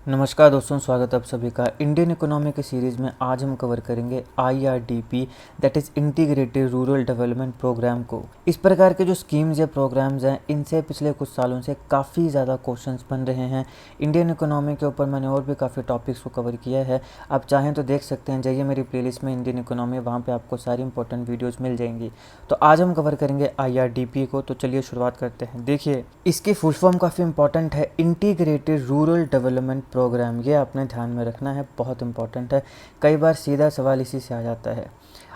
नमस्कार दोस्तों, स्वागत है आप सभी का इंडियन इकोनॉमी के सीरीज़ में। आज हम कवर करेंगे IRDP, that is integrated rural development programme को। इस प्रकार के जो स्कीम्स या प्रोग्राम्स हैं, इनसे पिछले कुछ सालों से काफ़ी ज़्यादा क्वेश्चंस बन रहे हैं। इंडियन इकोनॉमी के ऊपर मैंने और भी काफ़ी टॉपिक्स को कवर किया है। आप चाहें तो देख सकते हैं, जाइए मेरी प्लेलिस्ट में इंडियन इकोनॉमी, वहाँ पर आपको सारी इंपॉर्टेंट वीडियोज़ मिल जाएंगी। तो आज हम कवर करेंगे IRDP को। तो चलिए शुरुआत करते हैं। देखिए, इसकी फुल फॉर्म काफ़ी इंपॉर्टेंट है, इंटीग्रेटेड रूरल डेवलपमेंट प्रोग्राम। ये आपने ध्यान में रखना है, बहुत इंपॉर्टेंट है। कई बार सीधा सवाल इसी से आ जाता है।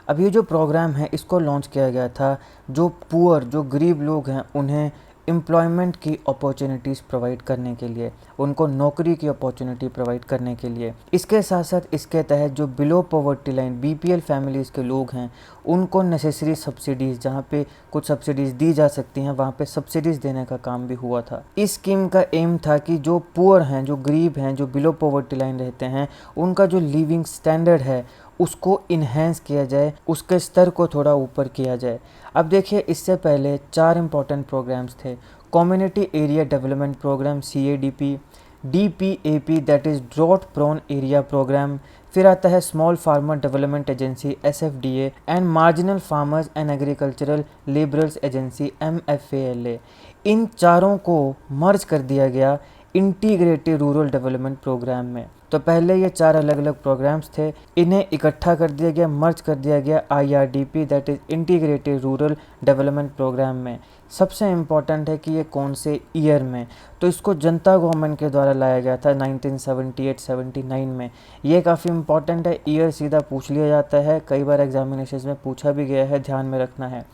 अब ये जो प्रोग्राम है, इसको लॉन्च किया गया था जो पुअर, जो गरीब लोग हैं, उन्हें एम्प्लॉयमेंट की अपॉर्चुनिटीज़ प्रोवाइड करने के लिए, उनको नौकरी की अपॉर्चुनिटी प्रोवाइड करने के लिए। इसके साथ साथ इसके तहत जो below poverty line BPL families के लोग हैं, उनको नेसेसरी सब्सिडीज़, जहाँ पे कुछ सब्सिडीज़ दी जा सकती हैं, वहाँ पे सब्सिडीज़ देने का काम भी हुआ था। इस स्कीम का एम था कि जो पुअर हैं, जो गरीब हैं, जो बिलो पॉवर्टी लाइन रहते हैं, उनका जो लिविंग स्टैंडर्ड है उसको इन्हेंस किया जाए, उसके स्तर को थोड़ा ऊपर किया जाए। अब देखिए, इससे पहले 4 इम्पॉर्टेंट प्रोग्राम्स थे। Community area development programme CADP, DPAP that is drought prone area programme, फिर आता है small farmer development agency SFDA and marginal farmers and agricultural labourers agency MFALA। इन चारों को मर्ज कर दिया गया इंटीग्रेटेड रूरल डेवलपमेंट प्रोग्राम में। तो पहले ये 4 अलग अलग प्रोग्राम्स थे, इन्हें इकट्ठा कर दिया गया, मर्ज कर दिया गया IRDP that is integrated rural development programme में। सबसे इम्पॉर्टेंट है कि ये कौन से ईयर में, तो इसको जनता गवर्नमेंट के द्वारा लाया गया था 1978-79 में। ये काफ़ी इम्पॉर्टेंट है, ईयर सीधा पूछ लिया जाता है, कई बार एग्जामिनेशन में पूछा भी गया है, ध्यान में रखना है।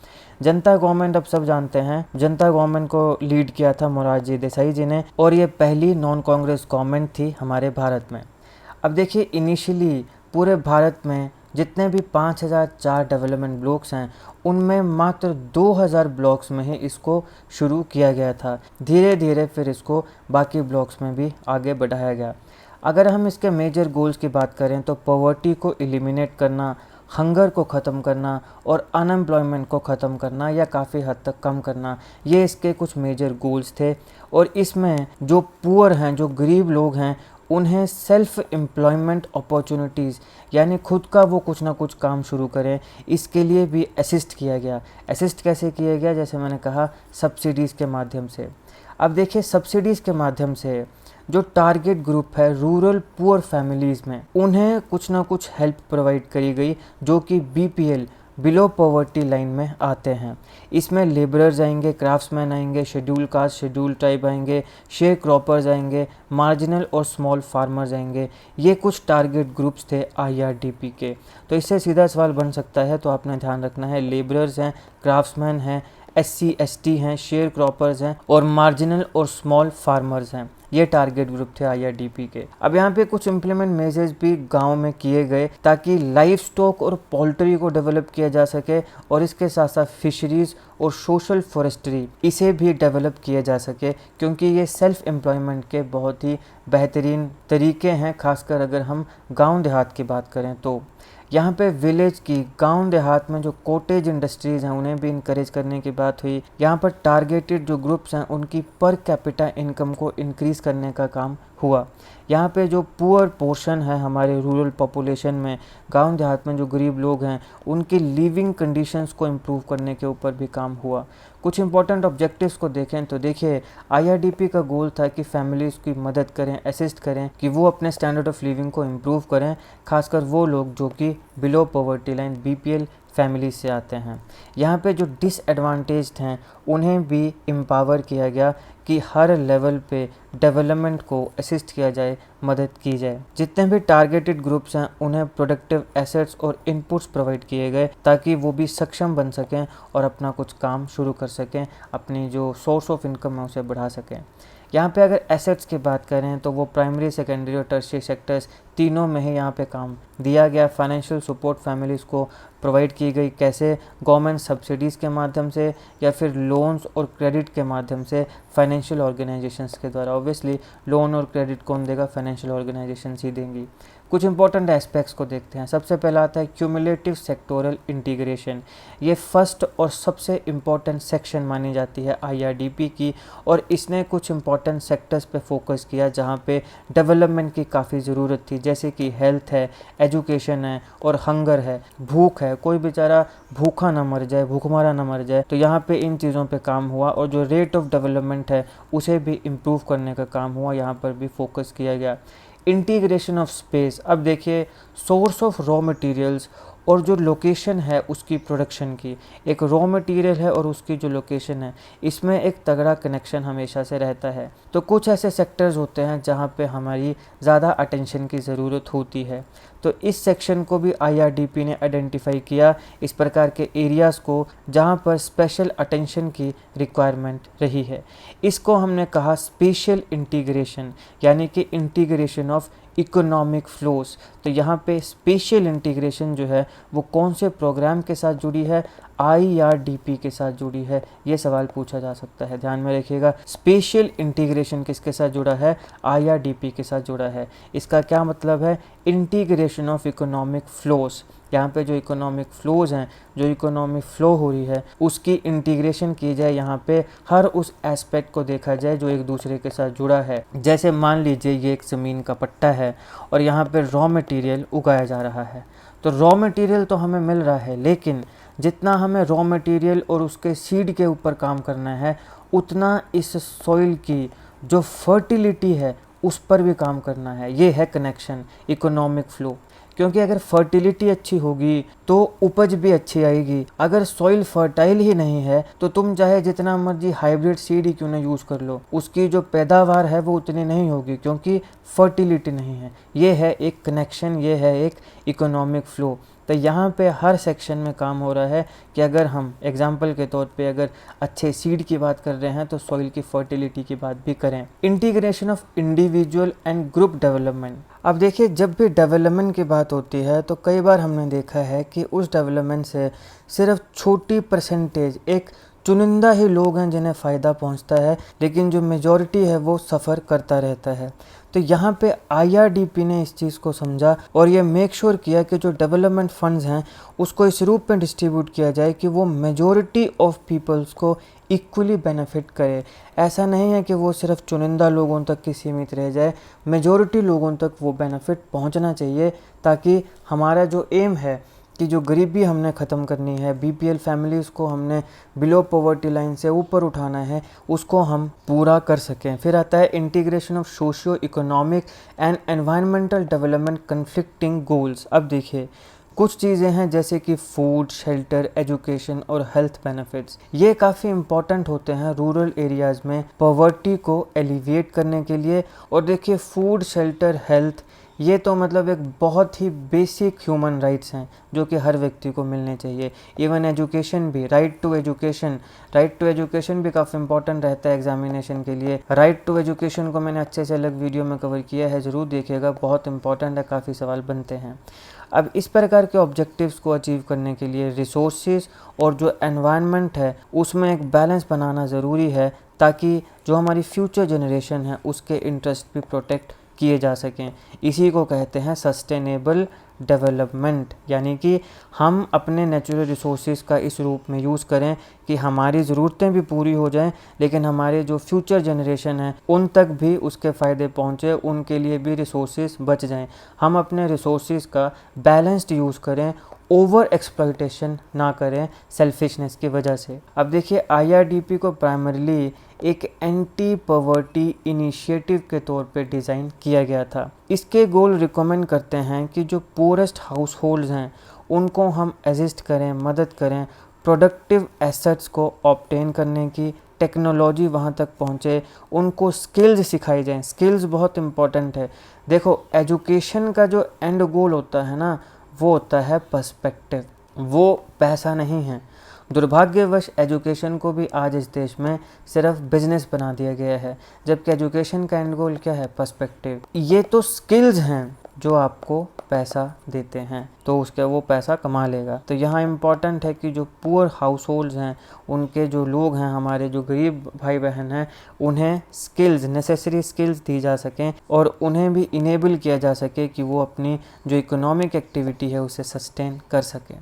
जनता गवर्नमेंट, अब सब जानते हैं, जनता गवर्नमेंट को लीड किया था मोरारजी देसाई जी ने, और ये पहली नॉन कांग्रेस गवर्नमेंट थी हमारे भारत में। अब देखिए, इनिशियली पूरे भारत में जितने भी 5004 डेवलपमेंट ब्लॉक्स हैं, उनमें मात्र 2000 ब्लॉक्स में ही इसको शुरू किया गया था। धीरे धीरे फिर इसको बाकी ब्लॉक्स में भी आगे बढ़ाया गया। अगर हम इसके मेजर गोल्स की बात करें तो पॉवर्टी को एलिमिनेट करना, हंगर को ख़त्म करना और अनएम्प्लॉयमेंट को ख़त्म करना या काफ़ी हद तक कम करना, ये इसके कुछ मेजर गोल्स थे। और इसमें जो पुअर हैं, जो गरीब लोग हैं, उन्हें सेल्फ एम्प्लॉयमेंट अपॉर्चुनिटीज़, यानी खुद का वो कुछ ना कुछ काम शुरू करें, इसके लिए भी असिस्ट किया गया। असिस्ट कैसे किया गया? जैसे मैंने कहा, सब्सिडीज़ के माध्यम से। अब देखिए, सब्सिडीज़ के माध्यम से जो टारगेट ग्रुप है रूरल पुअर फैमिलीज़ में, उन्हें कुछ ना कुछ हेल्प प्रोवाइड करी गई, जो कि BPL, बिलो पॉवर्टी लाइन में आते हैं। इसमें लेबरर्स आएंगे, क्राफ्ट्समैन आएंगे, शेड्यूल कास्ट, शेड्यूल ट्राइब आएंगे, शेयर क्रॉपर्स आएंगे, मार्जिनल और स्मॉल फार्मर्स आएंगे। ये कुछ टारगेट ग्रुप्स थे IRDP के। तो इससे सीधा सवाल बन सकता है, तो आपने ध्यान रखना है, लेबरर्स हैं, क्राफ्ट्समैन हैं, SC ST हैं, शेयर क्रॉपर्स हैं और मार्जिनल और स्मॉल फार्मर्स हैं। ये टारगेट ग्रुप थे IRDP के। अब यहाँ पे कुछ इम्प्लीमेंट मेजर्स भी गांव में किए गए, ताकि लाइफ स्टॉक और पोल्ट्री को डेवलप किया जा सके, और इसके साथ साथ फिशरीज और सोशल फॉरेस्ट्री, इसे भी डेवलप किया जा सके, क्योंकि ये सेल्फ एम्प्लॉयमेंट के बहुत ही बेहतरीन तरीके हैं, खासकर अगर हम गाँव देहात की बात करें तो। यहाँ पे विलेज की, गांव देहात में जो कॉटेज इंडस्ट्रीज़ हैं, उन्हें भी इनकरेज करने की बात हुई। यहाँ पर टारगेटेड जो ग्रुप्स हैं, उनकी पर कैपिटा इनकम को इंक्रीज़ करने का काम हुआ। यहाँ पे जो पुअर पोर्शन है हमारे रूरल पॉपुलेशन में, गांव देहात में जो गरीब लोग हैं, उनकी लिविंग कंडीशंस को इम्प्रूव करने के ऊपर भी काम हुआ। कुछ इंपॉर्टेंट ऑब्जेक्टिव्स को देखें तो देखिए, IRDP का गोल था कि फैमिलीज़ की मदद करें, असिस्ट करें, कि वो अपने स्टैंडर्ड ऑफ लिविंग को इम्प्रूव करें, खासकर वो लोग जो कि below poverty line BPL family से आते हैं। यहाँ पे जो डिसएडवांटेज्ड हैं, उन्हें भी एम्पावर किया गया कि हर लेवल पे डेवलपमेंट को असिस्ट किया जाए, मदद की जाए। जितने भी टारगेटेड ग्रुप्स हैं, उन्हें प्रोडक्टिव एसेट्स और इनपुट्स प्रोवाइड किए गए, ताकि वो भी सक्षम बन सकें और अपना कुछ काम शुरू कर सकें, अपनी जो सोर्स ऑफ इनकम है उसे बढ़ा सकें। यहाँ पे अगर एसेट्स की बात करें तो वो प्राइमरी, सेकेंडरी और टर्शियरी सेक्टर्स तीनों में ही यहाँ पे काम दिया गया। फाइनेंशियल सपोर्ट फैमिलीज़ को प्रोवाइड की गई, कैसे गवर्नमेंट सब्सिडीज़ के माध्यम से या फिर लोन्स और क्रेडिट के माध्यम से, फाइनेंशियल ऑर्गेनाइजेशंस के द्वारा। ऑब्वियसली लोन और क्रेडिट कौन देगा, फाइनेंशियल ऑर्गेनाइजेशंस ही देंगी। कुछ इंपॉर्टेंट एस्पेक्ट्स को देखते हैं। सबसे पहला आता है क्यूमुलेटिव सेक्टोरल इंटीग्रेशन। ये फर्स्ट और सबसे इम्पॉर्टेंट सेक्शन मानी जाती है IRDP की, और इसने कुछ इंपॉर्टेंट सेक्टर्स पे फोकस किया जहाँ पे डेवलपमेंट की काफ़ी ज़रूरत थी, जैसे कि हेल्थ है, एजुकेशन है और हंगर है, भूख है, कोई बेचारा भूखा ना मर जाए, भूखमरा ना मर जाए। तो यहाँ पे इन चीज़ों पे काम हुआ, और जो रेट ऑफ डेवलपमेंट है उसे भी इम्प्रूव करने का काम हुआ, यहाँ पर भी फोकस किया गया। Integration of space. अब देखिए, सोर्स ऑफ रॉ मटेरियल्स और जो लोकेशन है उसकी प्रोडक्शन की, एक रॉ मटेरियल है और उसकी जो लोकेशन है, इसमें एक तगड़ा कनेक्शन हमेशा से रहता है। तो कुछ ऐसे सेक्टर्स होते हैं जहाँ पे हमारी ज़्यादा अटेंशन की ज़रूरत होती है, तो इस सेक्शन को भी IRDP ने आइडेंटिफाई किया, इस प्रकार के एरियाज़ को जहाँ पर स्पेशल अटेंशन की रिक्वायरमेंट रही है। इसको हमने कहा स्पेशल इंटीग्रेशन, यानी कि इंटीग्रेशन ऑफ इकोनॉमिक फ्लोस। तो यहाँ पे स्पेशल इंटीग्रेशन जो है वो कौन से प्रोग्राम के साथ जुड़ी है, IRDP के साथ जुड़ी है, ये सवाल पूछा जा सकता है। ध्यान में रखिएगा, स्पेशल इंटीग्रेशन किसके साथ जुड़ा है, IRDP के साथ जुड़ा है। इसका क्या मतलब है, इंटीग्रेशन ऑफ इकोनॉमिक फ्लोस। यहाँ पे जो इकोनॉमिक फ्लोज हैं, जो इकोनॉमिक फ्लो हो रही है, उसकी इंटीग्रेशन की जाए, यहाँ पे हर उस एस्पेक्ट को देखा जाए जो एक दूसरे के साथ जुड़ा है। जैसे मान लीजिए ये एक ज़मीन का पट्टा है और यहाँ पे रॉ मटेरियल उगाया जा रहा है, तो रॉ मटेरियल तो हमें मिल रहा है, लेकिन जितना हमें रॉ मटेरियल और उसके सीड के ऊपर काम करना है, उतना इस सॉइल की जो फर्टिलिटी है उस पर भी काम करना है। ये है कनेक्शन, इकोनॉमिक फ्लो। क्योंकि अगर फर्टिलिटी अच्छी होगी तो उपज भी अच्छी आएगी। अगर सॉइल फर्टाइल ही नहीं है तो तुम चाहे जितना मर्जी हाइब्रिड सीड ही क्यों ना यूज़ कर लो, उसकी जो पैदावार है वो उतनी नहीं होगी, क्योंकि फर्टिलिटी नहीं है। ये है एक कनेक्शन, ये है एक इकोनॉमिक फ्लो। तो यहाँ पे हर सेक्शन में काम हो रहा है कि अगर हम एग्जाम्पल के तौर पे अगर अच्छे सीड की बात कर रहे हैं तो सॉइल की फर्टिलिटी की बात भी करें। Integration of individual and group development. अब देखिए, जब भी डेवलपमेंट की बात होती है तो कई बार हमने देखा है कि उस डेवलपमेंट से सिर्फ छोटी परसेंटेज, एक चुनिंदा ही लोग हैं जिन्हें फ़ायदा पहुंचता है, लेकिन जो मेजॉरिटी है वो सफ़र करता रहता है। तो यहाँ पे IRDP ने इस चीज़ को समझा और ये मेक श्योर किया कि जो डेवलपमेंट फंड्स हैं उसको इस रूप में डिस्ट्रीब्यूट किया जाए कि वो मेजॉरिटी ऑफ पीपल्स को इक्वली बेनिफिट करे। ऐसा नहीं है कि वो सिर्फ चुनिंदा लोगों तक की सीमित रह जाए, मेजॉरिटी लोगों तक वो बेनिफिट पहुंचना चाहिए, ताकि हमारा जो एम है कि जो गरीबी हमने ख़त्म करनी है, BPL फैमिलीज़ को हमने बिलो पॉवर्टी लाइन से ऊपर उठाना है, उसको हम पूरा कर सकें। फिर आता है integration of socio economic and environmental development conflicting goals. अब देखिए, कुछ चीज़ें हैं जैसे कि फूड, शेल्टर, एजुकेशन और हेल्थ बेनिफिट्स, ये काफ़ी इंपॉर्टेंट होते हैं रूरल एरियाज़ में पॉवर्टी को एलिविएट करने के लिए। और देखिए, फूड, शेल्टर, हेल्थ, ये तो मतलब एक बहुत ही बेसिक ह्यूमन राइट्स हैं जो कि हर व्यक्ति को मिलने चाहिए। इवन एजुकेशन भी, राइट टू एजुकेशन भी काफ़ी इंपॉर्टेंट रहता है एग्जामिनेशन के लिए। राइट टू एजुकेशन को मैंने अच्छे से अलग वीडियो में कवर किया है, ज़रूर देखिएगा, बहुत इंपॉर्टेंट है, काफ़ी सवाल बनते हैं। अब इस प्रकार के ऑब्जेक्टिव्स को अचीव करने के लिए रिसोर्सेज और जो एनवायरनमेंट है उसमें एक बैलेंस बनाना ज़रूरी है, ताकि जो हमारी फ्यूचर जनरेशन है उसके इंटरेस्ट भी प्रोटेक्ट किए जा सकें। इसी को कहते हैं सस्टेनेबल डेवलपमेंट, यानी कि हम अपने नेचुरल रिसोर्सेज का इस रूप में यूज़ करें कि हमारी ज़रूरतें भी पूरी हो जाएं, लेकिन हमारे जो फ्यूचर जनरेशन है उन तक भी उसके फ़ायदे पहुँचे, उनके लिए भी रिसोर्सेज बच जाएं। हम अपने रिसोर्सेज का बैलेंस्ड यूज़ करें, ओवर एक्सप्लॉयटेशन ना करें सेल्फिशनेस की वजह से। अब देखिए, IRDP को प्राइमरीली एक एंटी पॉवर्टी इनिशिएटिव के तौर पे डिज़ाइन किया गया था। इसके गोल रिकमेंड करते हैं कि जो पोरेस्ट हाउस होल्ड्स हैं उनको हम असिस्ट करें, मदद करें, प्रोडक्टिव एसेट्स को ऑब्टेन करने की, टेक्नोलॉजी वहाँ तक पहुँचे, उनको स्किल्स सिखाई जाएं। स्किल्स बहुत इंपॉर्टेंट है। देखो, एजुकेशन का जो एंड गोल होता है ना, वो होता है पर्सपेक्टिव, वो पैसा नहीं है। दुर्भाग्यवश एजुकेशन को भी आज इस देश में सिर्फ बिजनेस बना दिया गया है, जबकि एजुकेशन का एंड गोल क्या है, पर्सपेक्टिव। ये तो स्किल्स हैं, जो आपको पैसा देते हैं, तो उसके वो पैसा कमा लेगा। तो यहाँ इम्पॉर्टेंट है कि जो पुअर हाउस हैं, उनके जो लोग हैं, हमारे जो गरीब भाई बहन हैं, उन्हें स्किल्स, नेसेसरी स्किल्स दी जा सकें और उन्हें भी इनेबल किया जा सके कि वो अपनी जो इकोनॉमिक एक्टिविटी है उसे सस्टेन कर सकें।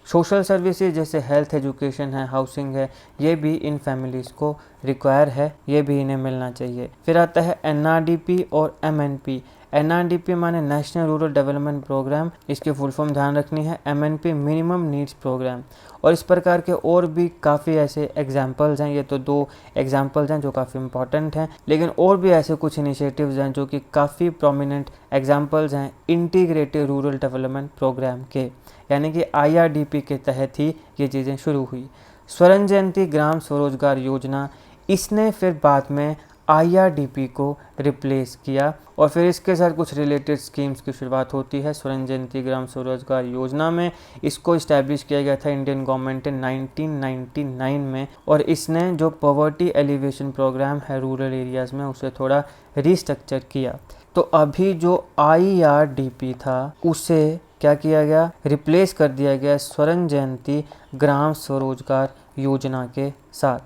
सोशल सर्विसेज जैसे हेल्थ, एजुकेशन है, हाउसिंग है, ये भी इन फैमिलीज़ को रिक्वायर है, ये भी इन्हें मिलना चाहिए। फिर आता है NRDP और MNP। NRDP माने नेशनल रूरल डेवलपमेंट प्रोग्राम, इसकी फुल फॉर्म ध्यान रखनी है। MNP minimum needs programme. और इस प्रकार के और भी काफ़ी ऐसे एग्जाम्पल्स हैं, ये तो 2 एग्जाम्पल्स हैं जो काफ़ी इंपॉर्टेंट हैं, लेकिन और भी ऐसे कुछ इनिशिएटिव्स हैं जो कि काफ़ी प्रोमिनेंट एग्जाम्पल्स हैं इंटीग्रेटेड रूरल डेवलपमेंट प्रोग्राम के, यानी कि IRDP के तहत ही ये चीज़ें शुरू हुई। स्वर्ण जयंती ग्राम स्वरोजगार योजना, इसने फिर बाद में IRDP को रिप्लेस किया और फिर इसके साथ कुछ रिलेटेड स्कीम्स की शुरुआत होती है। स्वर्ण जयंती ग्राम स्वरोजगार योजना में इसको इस्टेब्लिश किया गया था इंडियन गवर्नमेंट ने 1999 में, और इसने जो पॉवर्टी एलिवेशन प्रोग्राम है रूरल एरियाज़ में उसे थोड़ा रिस्ट्रक्चर किया। तो अभी जो IRDP था उसे क्या किया गया, रिप्लेस कर दिया गया स्वर्ण जयंती ग्राम स्वरोजगार योजना के साथ।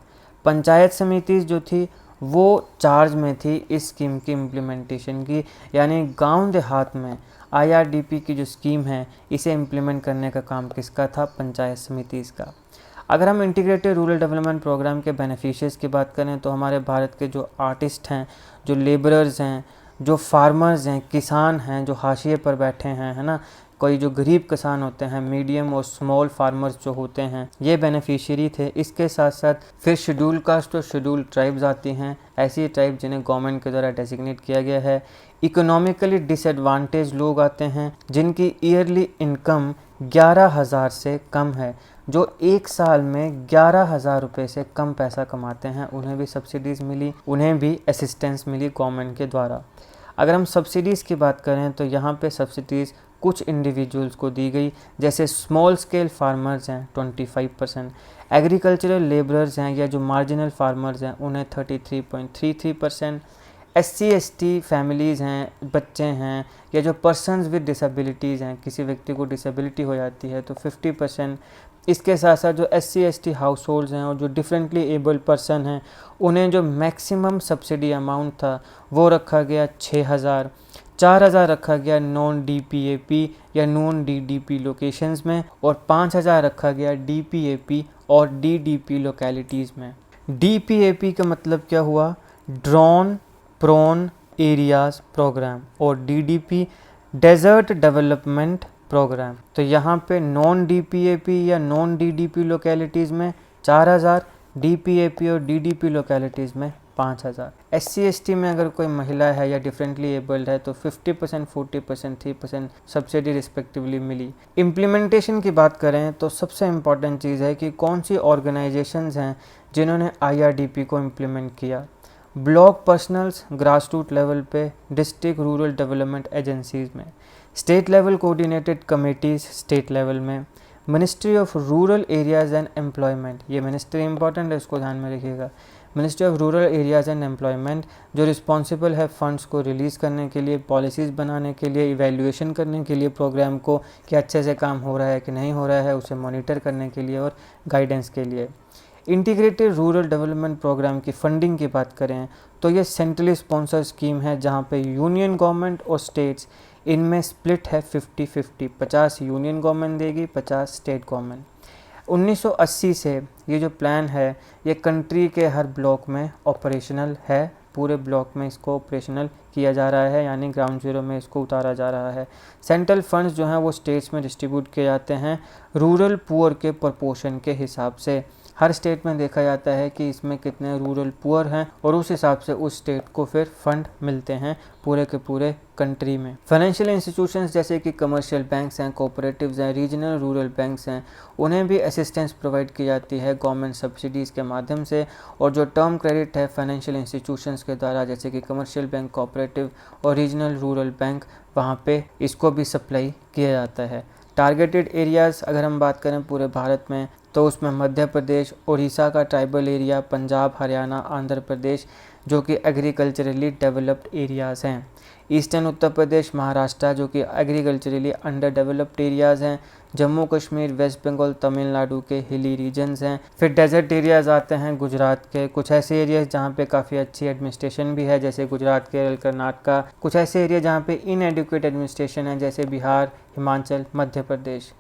पंचायत समिति जो थी वो चार्ज में थी इस स्कीम की इम्प्लीमेंटेशन की, यानी गांव देहात में IRDP की जो स्कीम है इसे इम्प्लीमेंट करने का काम किसका था, पंचायत समिति का। अगर हम इंटीग्रेटेड रूरल डेवलपमेंट प्रोग्राम के बेनिफिशियर्स की बात करें तो हमारे भारत के जो आर्टिस्ट हैं, जो लेबरर्स हैं, जो फार्मर्स हैं, किसान हैं, जो हाशिए पर बैठे हैं, है ना, कोई जो गरीब किसान होते हैं, मीडियम और स्मॉल फार्मर्स जो होते हैं, ये बेनिफिशियरी थे। इसके साथ साथ फिर शेड्यूल कास्ट और शेड्यूल ट्राइब्स आती हैं, ऐसी ट्राइब जिन्हें गवर्नमेंट के द्वारा डेसिग्नेट किया गया है। इकोनॉमिकली डिसएडवांटेज लोग आते हैं जिनकी ईयरली इनकम 11,000 से कम है, जो एक साल में 11,000 रुपये से कम पैसा कमाते हैं, उन्हें भी सब्सिडीज़ मिली, उन्हें भी असिस्टेंस मिली गवर्नमेंट के द्वारा। अगर हम सब्सिडीज़ की बात करें तो यहाँ पे सब्सिडीज़ कुछ इंडिविजुअल्स को दी गई, जैसे स्मॉल स्केल फार्मर्स हैं 25%, एग्रीकल्चरल लेबरर्स हैं या जो मार्जिनल फार्मर्स हैं उन्हें 33.33%, SC/ST फैमिलीज़ हैं, बच्चे हैं या जो पर्सनस विद डिसेबिलिटीज़ हैं, किसी व्यक्ति को डिसेबिलिटी हो जाती है तो 50%। इसके साथ साथ जो SC/ST हाउस होल्ड्स हैं और जो डिफरेंटली एबल पर्सन हैं उन्हें जो मैक्सिमम सब्सिडी अमाउंट था वो रखा गया 6,000, 4,000 रखा गया नॉन DPAP या नॉन DDP लोकेशंस में और 5,000 रखा गया DPAP और DDP लोकेलिटीज़ में। DPAP का मतलब क्या हुआ, ड्रॉन प्रोन एरियाज प्रोग्राम, और DDP डेजर्ट डेवलपमेंट प्रोग्राम। तो यहाँ पे नॉन DPAP या नॉन DDP लोकेलिटीज़ में 4,000, DPAP और DDP लोकेलिटीज़ में 5,000। SC/ST में अगर कोई महिला है या डिफरेंटली एबल्ड है तो 50%, 40%, 3% सब्सिडी रिस्पेक्टिवली मिली। इम्प्लीमेंटेशन की बात करें तो सबसे इम्पॉर्टेंट चीज़ है कि कौन सी ऑर्गेनाइजेशंस हैं जिन्होंने IRDP को इम्प्लीमेंट किया। Block personnels grass root level पे, डिस्ट्रिक्ट रूरल डेवलपमेंट एजेंसीज़ में, state level coordinated committees state level में, ministry of rural areas and employment, ये मिनिस्ट्री इंपॉर्टेंट है, इसको ध्यान में रखिएगा। Ministry of rural areas and employment जो रिस्पॉन्सिबल है फंड्स को रिलीज़ करने के लिए, पॉलिसीज़ बनाने के लिए, इवैल्यूएशन करने के लिए प्रोग्राम को कि अच्छे से काम हो रहा है कि नहीं हो रहा है, उसे मॉनिटर करने के लिए और गाइडेंस के लिए। इंटीग्रेटेड रूरल डेवलपमेंट प्रोग्राम की फंडिंग की बात करें तो ये सेंट्रली स्पॉन्सर स्कीम है जहाँ पे यूनियन गवर्नमेंट और स्टेट्स इनमें स्प्लिट है 50-50, 50 यूनियन गवर्नमेंट देगी, 50 स्टेट गवर्नमेंट। 1980 से ये जो प्लान है ये कंट्री के हर ब्लॉक में ऑपरेशनल है, पूरे ब्लॉक में इसको ऑपरेशनल किया जा रहा है, यानी ग्राउंड जीरो में इसको उतारा जा रहा है। सेंट्रल फंड्स जो हैं वो स्टेट्स में डिस्ट्रीब्यूट किए जाते हैं रूरल पुअर के प्रपोर्शन के हिसाब से। हर स्टेट में देखा जाता है कि इसमें कितने रूरल पुअर हैं और उस हिसाब से उस स्टेट को फिर फंड मिलते हैं पूरे के पूरे कंट्री में। फाइनेंशियल इंस्टीट्यूशंस जैसे कि कमर्शियल बैंक्स हैं, कोऑपरेटिव्स हैं, रीजनल रूरल बैंक्स हैं, उन्हें भी असिस्टेंस प्रोवाइड की जाती है गवर्नमेंट सब्सिडीज़ के माध्यम से। और जो टर्म क्रेडिट है फाइनेंशियल इंस्टीट्यूशंस के द्वारा जैसे कि कमर्शियल बैंक, कोऑपरेटिव और रीजनल रूरल बैंक, वहाँ पे इसको भी सप्लाई किया जाता है। टारगेटेड एरियाज़ अगर हम बात करें पूरे भारत में तो उसमें मध्य प्रदेश, उड़ीसा का ट्राइबल एरिया, पंजाब, हरियाणा, आंध्र प्रदेश जो कि एग्रीकल्चरली डेवलप्ड एरियाज़ हैं। ईस्टर्न उत्तर प्रदेश, महाराष्ट्र जो कि एग्रीकल्चरली अंडर डेवलप्ड एरियाज़ हैं। जम्मू कश्मीर, वेस्ट बंगाल, तमिलनाडु के हिली रीजन्स हैं। फिर डेजर्ट एरियाज़ आते हैं गुजरात के, कुछ ऐसे एरियाज़ जहाँ पे काफ़ी अच्छी एडमिनिस्ट्रेशन भी है जैसे गुजरात, केरल, कर्नाटका। कुछ ऐसे एरिया जहाँ पे इनएडिक्वेट एडमिनिस्ट्रेशन है जैसे बिहार, हिमाचल, मध्य प्रदेश।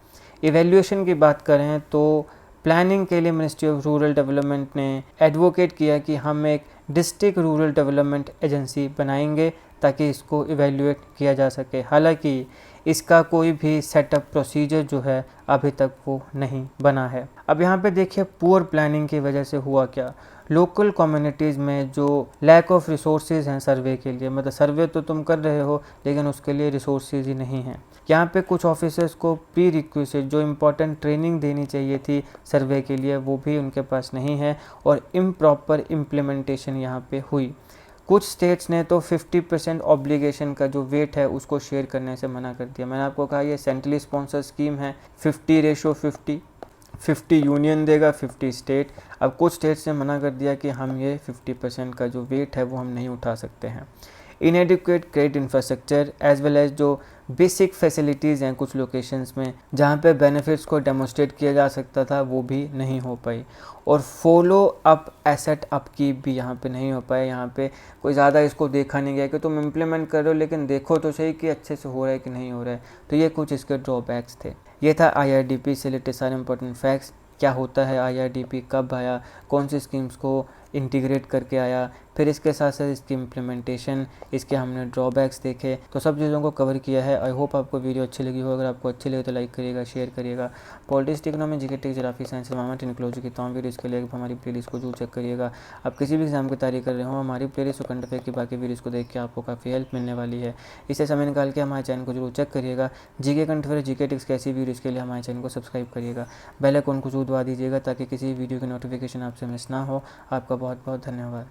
इवेल्यूएशन की बात करें तो प्लानिंग के लिए मिनिस्ट्री ऑफ रूरल डेवलपमेंट ने एडवोकेट किया कि हम एक डिस्ट्रिक्ट रूरल डेवलपमेंट एजेंसी बनाएंगे ताकि इसको इवेल्युएट किया जा सके। हालांकि इसका कोई भी सेटअप प्रोसीजर जो है अभी तक वो नहीं बना है। अब यहाँ पे देखिए पुअर प्लानिंग की वजह से हुआ क्या। लोकल कम्युनिटीज़ में जो लैक ऑफ रिसोर्सेज हैं सर्वे के लिए, मतलब सर्वे तो तुम कर रहे हो लेकिन उसके लिए रिसोर्सेज ही नहीं हैं। यहाँ पे कुछ ऑफिसर्स को प्री रिक्विजिट जो इम्पोर्टेंट ट्रेनिंग देनी चाहिए थी सर्वे के लिए वो भी उनके पास नहीं है और इम्प्रॉपर इम्प्लीमेंटेशन यहाँ पे हुई। कुछ स्टेट्स ने तो 50% ऑब्लिगेशन का जो वेट है उसको शेयर करने से मना कर दिया। मैंने आपको कहा ये सेंट्रली स्पॉन्सर स्कीम है, 50:50, 50 यूनियन देगा, 50 स्टेट। अब कुछ स्टेट्स ने मना कर दिया कि हम ये 50% का जो वेट है वो हम नहीं उठा सकते हैं। Inadequate credit infrastructure as well as जो बेसिक फैसिलिटीज़ हैं कुछ लोकेशंस में जहाँ पे बेनिफिट्स को डेमोस्ट्रेट किया जा सकता था वो भी नहीं हो पाई। और फॉलो अप एसेट अपकीप भी यहाँ पे नहीं हो पाए। यहाँ पे कोई ज़्यादा इसको देखा नहीं गया कि तुम इम्प्लीमेंट कर रहे हो लेकिन देखो तो सही कि अच्छे से हो रहा है कि नहीं हो रहा है। तो ये कुछ इसके ड्रॉबैक्स थे। ये था IRDP से रिलेटेड सारे इंपॉर्टेंट फैक्ट्स। क्या होता है IRDP, कब आया, कौन सी स्कीम्स को इंटीग्रेट करके आया, फिर इसके साथ साथ इसकी इम्प्लीमेंटेशन, इसके हमने ड्रॉबैक्स देखे, तो सब चीज़ों को कवर किया है। आई होप आपको वीडियो अच्छी लगी हो। अगर आपको अच्छी लगे तो लाइक करिएगा, शेयर करिएगा। Politics, economy, GK, geography, science, environment, technology की तमाम वीडियोज़ के लिए हमारी प्लेलिस्ट को जरूर चेक करिएगा। आप किसी भी एग्जाम की तैयारी कर रहे हो हमारी प्लेलिस्ट और करंट अफेयर की बाकी वीडियोज़ को देख के आपको काफ़ी हेल्प मिलने वाली है। इसे समय निकाल के हमारे चैनल को जरूर चेक करिएगा। GK current affair, GK tricks की ऐसी वीडियोज़ के लिए हमारे चैनल को सब्सक्राइब करिएगा। बेल आइकन को जरूर दबा दीजिएगा ताकि किसी वीडियो की नोटिफिकेशन आपसे मिस ना हो। आपका बहुत बहुत धन्यवाद।